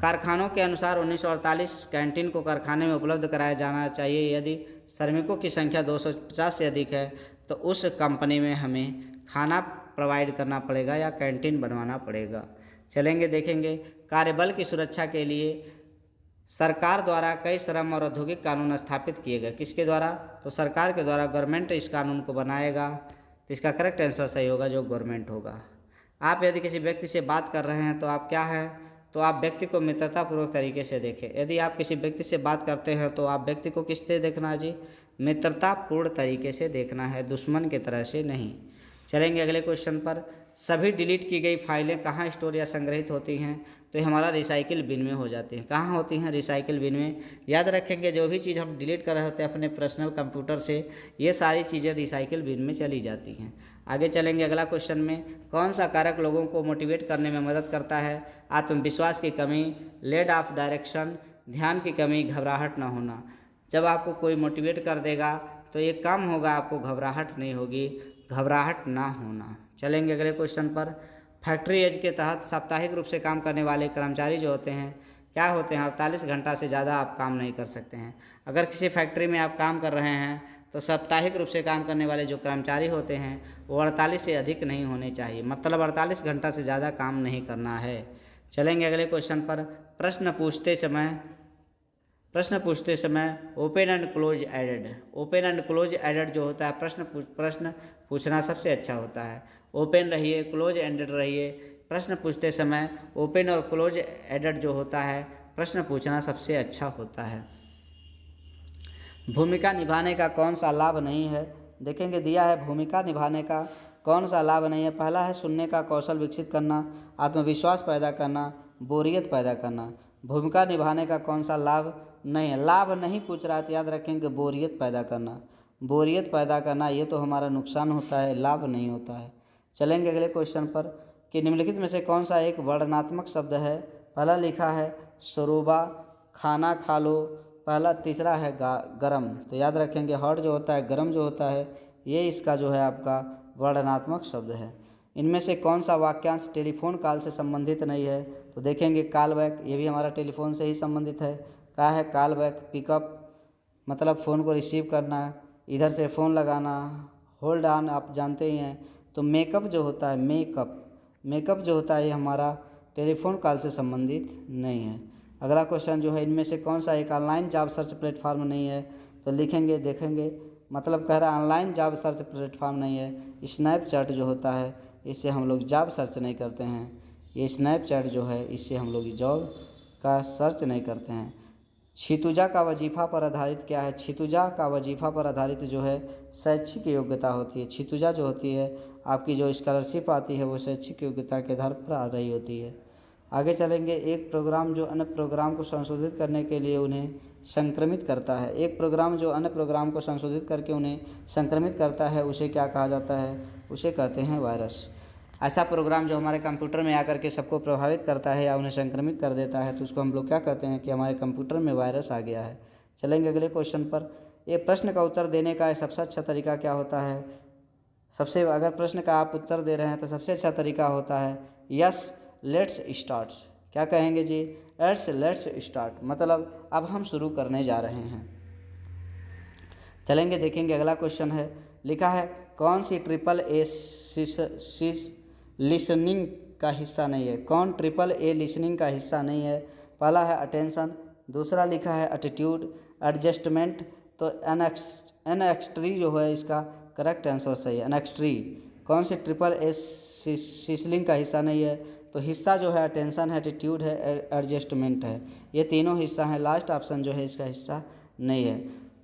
कारखानों के अनुसार 1948 कैंटीन को कारखाने में उपलब्ध कराया जाना चाहिए। यदि श्रमिकों की संख्या 250 से अधिक है तो उस कंपनी में हमें खाना प्रोवाइड करना पड़ेगा या कैंटीन बनवाना पड़ेगा। चलेंगे देखेंगे। कार्यबल की सुरक्षा के लिए सरकार द्वारा कई श्रम और औद्योगिक कानून स्थापित किए गए। किसके द्वारा? तो सरकार के द्वारा। गवर्नमेंट इस कानून को बनाएगा तो इसका करेक्ट आंसर सही होगा जो गवर्नमेंट होगा। आप यदि किसी व्यक्ति से बात कर रहे हैं तो आप क्या हैं? तो आप व्यक्ति को मित्रतापूर्वक तरीके से देखें। यदि आप किसी व्यक्ति से बात करते हैं तो आप व्यक्ति को किससे देखना है जी? मित्रतापूर्ण तरीके से देखना है, दुश्मन की तरह से नहीं। चलेंगे अगले क्वेश्चन पर। सभी डिलीट की गई फाइलें कहाँ स्टोर या संग्रहित होती हैं? तो ये हमारा रिसाइकिल बिन में हो जाती हैं। कहाँ होती हैं? रिसाइकिल बिन में। याद रखेंगे जो भी चीज़ हम डिलीट कर रहे होते हैं अपने पर्सनल कंप्यूटर से, ये सारी चीज़ें रिसाइकिल बिन में चली जाती हैं। आगे चलेंगे अगला क्वेश्चन में। कौन सा कारक लोगों को मोटिवेट करने में मदद करता है? आत्मविश्वास की कमी, लेड ऑफ डायरेक्शन, ध्यान की कमी, घबराहट ना होना। जब आपको कोई मोटिवेट कर देगा तो ये कम होगा, आपको घबराहट नहीं होगी, घबराहट ना होना। चलेंगे अगले क्वेश्चन पर। फैक्ट्री एज के तहत साप्ताहिक रूप से काम करने वाले कर्मचारी जो होते हैं क्या होते हैं? 48 घंटा से ज़्यादा आप काम नहीं कर सकते हैं। अगर किसी फैक्ट्री में आप काम कर रहे हैं तो साप्ताहिक रूप से काम करने वाले जो कर्मचारी होते हैं वो 48 से अधिक नहीं होने चाहिए, मतलब 48 घंटा से ज़्यादा काम नहीं करना है। चलेंगे अगले क्वेश्चन पर। प्रश्न पूछते समय open and close ended. Open and close ended जो होता है, प्रश्न पूछना सबसे अच्छा होता है। ओपन रहिए, क्लोज एंडेड रहिए। प्रश्न पूछते समय ओपन और क्लोज एडेड जो होता है, प्रश्न पूछना सबसे अच्छा होता है। भूमिका निभाने का कौन सा लाभ नहीं है? देखेंगे दिया है भूमिका निभाने का कौन सा लाभ नहीं है। पहला है सुनने का कौशल विकसित करना, आत्मविश्वास पैदा करना, बोरियत पैदा करना। भूमिका निभाने का कौन सा लाभ नहीं है? लाभ नहीं पूछ रहा है तो याद रखेंगे बोरियत पैदा करना। बोरियत पैदा करना ये तो हमारा नुकसान होता है, लाभ नहीं होता है। चलेंगे अगले क्वेश्चन पर कि निम्नलिखित में से कौन सा एक वर्णनात्मक शब्द है? पहला लिखा है सरोबा, खाना खा लो। तीसरा है गरम। तो याद रखेंगे हॉट जो होता है, गरम जो होता है, ये इसका जो है आपका वर्णनात्मक शब्द है। इनमें से कौन सा वाक्यांश टेलीफोन कॉल से संबंधित नहीं है? तो देखेंगे कॉल बैक, ये भी हमारा टेलीफोन से ही संबंधित है। क्या है? कॉल बैक, पिकअप मतलब फ़ोन को रिसीव करना, इधर से फ़ोन लगाना, होल्ड ऑन आप जानते ही हैं। तो मेकअप जो होता है, मेकअप जो होता है ये हमारा टेलीफोन कॉल से संबंधित नहीं है। अगला क्वेश्चन जो है इनमें से कौन सा एक ऑनलाइन जॉब सर्च प्लेटफॉर्म नहीं है? तो लिखेंगे देखेंगे मतलब कह रहा है ऑनलाइन जॉब सर्च प्लेटफॉर्म नहीं है। स्नैपचैट जो होता है इससे हम लोग जॉब सर्च नहीं करते हैं। ये स्नैपचैट जो है इससे हम लोग जॉब का सर्च नहीं करते हैं। क्षितिजा का वजीफ़ा पर आधारित क्या है? क्षितिजा का वजीफ़ा पर आधारित जो है शैक्षिक योग्यता होती है। क्षितिजा जो होती है आपकी जो स्कॉलरशिप आती है वो शैक्षिक योग्यता के आधार पर आ रही होती है। आगे चलेंगे। एक प्रोग्राम जो अन्य प्रोग्राम को संशोधित करने के लिए उन्हें संक्रमित करता है। एक प्रोग्राम जो अन्य प्रोग्राम को संशोधित करके उन्हें संक्रमित करता है उसे क्या कहा जाता है? उसे कहते हैं वायरस। ऐसा प्रोग्राम जो हमारे कंप्यूटर में आकर के सबको प्रभावित करता है या उन्हें संक्रमित कर देता है तो उसको हम लोग क्या कहते हैं कि हमारे कंप्यूटर में वायरस आ गया है। चलेंगे अगले क्वेश्चन पर। ये प्रश्न का उत्तर देने का सबसे अच्छा तरीका क्या होता है? अगर प्रश्न का आप उत्तर दे रहे हैं तो सबसे अच्छा तरीका होता है यस लेट्स स्टार्ट। क्या कहेंगे जी? लेट्स स्टार्ट, मतलब अब हम शुरू करने जा रहे हैं। चलेंगे देखेंगे अगला क्वेश्चन है। लिखा है कौन सी ट्रिपल ए लिसनिंग का हिस्सा नहीं है? कौन ट्रिपल ए लिसनिंग का हिस्सा नहीं है? पहला है अटेंशन, दूसरा लिखा है एटीट्यूड, एडजस्टमेंट। तो एनएक्सट्री जो है इसका करेक्ट आंसर सही है। एनएक्सट्री कौन सी ट्रिपल ए लिसनिंग का हिस्सा नहीं है? तो हिस्सा जो है अटेंशन है, एटीट्यूड है, एडजस्टमेंट है। ये तीनों हिस्सा हैं। लास्ट ऑप्शन जो है इसका हिस्सा नहीं है।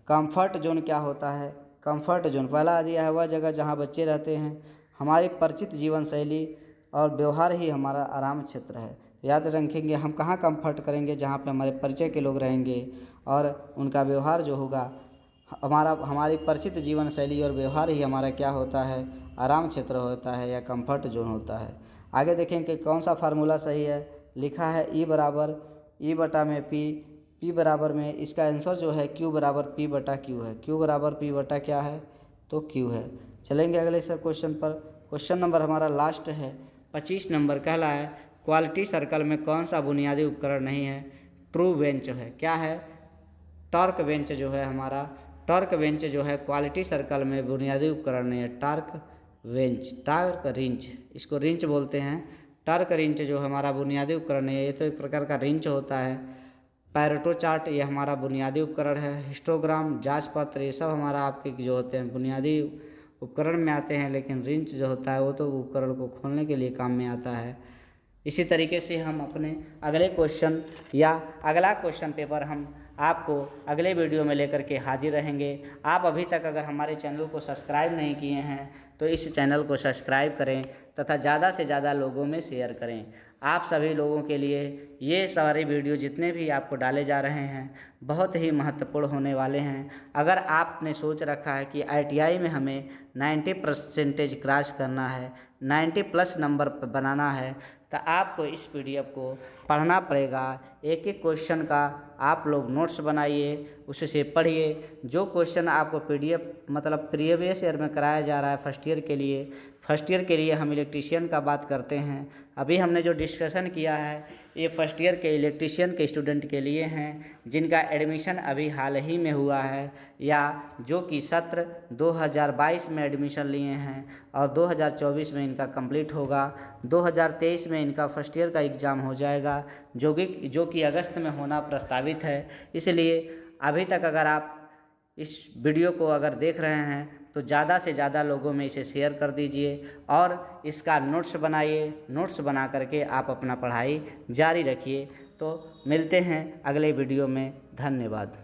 कंफर्ट जोन क्या होता है? कंफर्ट जोन पहला दिया है वह जगह जहाँ बच्चे रहते हैं। हमारी परिचित जीवन शैली और व्यवहार ही हमारा आराम क्षेत्र है। याद रखेंगे हम कहाँ कंफर्ट करेंगे? जहाँ पे हमारे परिचय के लोग रहेंगे और उनका व्यवहार जो होगा हमारी परिचित जीवन शैली और व्यवहार ही हमारा क्या होता है? आराम क्षेत्र होता है या कंफर्ट जोन होता है। आगे देखेंगे कौन सा फार्मूला सही है। लिखा है ई बराबर ई बटा में पी बराबर में इसका आंसर जो है क्यू बराबर पी बटा क्यू है। क्यू बराबर पी बटा क्या है? तो क्यू है। चलेंगे अगले से क्वेश्चन पर। क्वेश्चन नंबर हमारा लास्ट है 25 नंबर। कहला है क्वालिटी सर्कल में कौन सा बुनियादी उपकरण नहीं है? ट्रू बेंच है। क्या है? टॉर्क बेंच जो है हमारा टॉर्क बेंच जो है क्वालिटी सर्कल में बुनियादी उपकरण नहीं है। टार्क रिंच, इसको रिंच बोलते हैं। टार्क रिंच जो हमारा बुनियादी उपकरण है, ये तो एक प्रकार का रिंच होता है। पैरेटो चार्ट ये हमारा बुनियादी उपकरण है। हिस्टोग्राम, जांच पत्र, ये सब हमारा आपके जो होते हैं बुनियादी उपकरण में आते हैं, लेकिन रिंच जो होता है वो तो उपकरण को खोलने के लिए काम में आता है। इसी तरीके से हम अपने अगले क्वेश्चन या अगला क्वेश्चन पेपर हम आपको अगले वीडियो में लेकर के हाजिर रहेंगे। आप अभी तक अगर हमारे चैनल को सब्सक्राइब नहीं किए हैं तो इस चैनल को सब्सक्राइब करें तथा ज़्यादा से ज़्यादा लोगों में शेयर करें। आप सभी लोगों के लिए ये सारे वीडियो जितने भी आपको डाले जा रहे हैं बहुत ही महत्वपूर्ण होने वाले हैं। अगर आपने सोच रखा है कि ITI में हमें 90% क्रॉस करना है, 90+ नंबर बनाना है, तो आपको इस PDF को पढ़ना पड़ेगा। एक एक क्वेश्चन का आप लोग नोट्स बनाइए, उससे पढ़िए। जो क्वेश्चन आपको PDF मतलब प्रीवियस ईयर में कराया जा रहा है फर्स्ट ईयर के लिए हम इलेक्ट्रीशियन का बात करते हैं। अभी हमने जो डिस्कशन किया है ये फर्स्ट ईयर के इलेक्ट्रीशियन के स्टूडेंट के लिए हैं जिनका एडमिशन अभी हाल ही में हुआ है या जो कि सत्र 2022 में एडमिशन लिए हैं और 2024 में इनका कंप्लीट होगा। 2023 में इनका फर्स्ट ईयर का एग्ज़ाम हो जाएगा जो कि अगस्त में होना प्रस्तावित है। इसलिए अभी तक अगर आप इस वीडियो को अगर देख रहे हैं तो ज़्यादा से ज़्यादा लोगों में इसे शेयर कर दीजिए और इसका नोट्स बनाइए। नोट्स बना करके आप अपना पढ़ाई जारी रखिए। तो मिलते हैं अगले वीडियो में। धन्यवाद।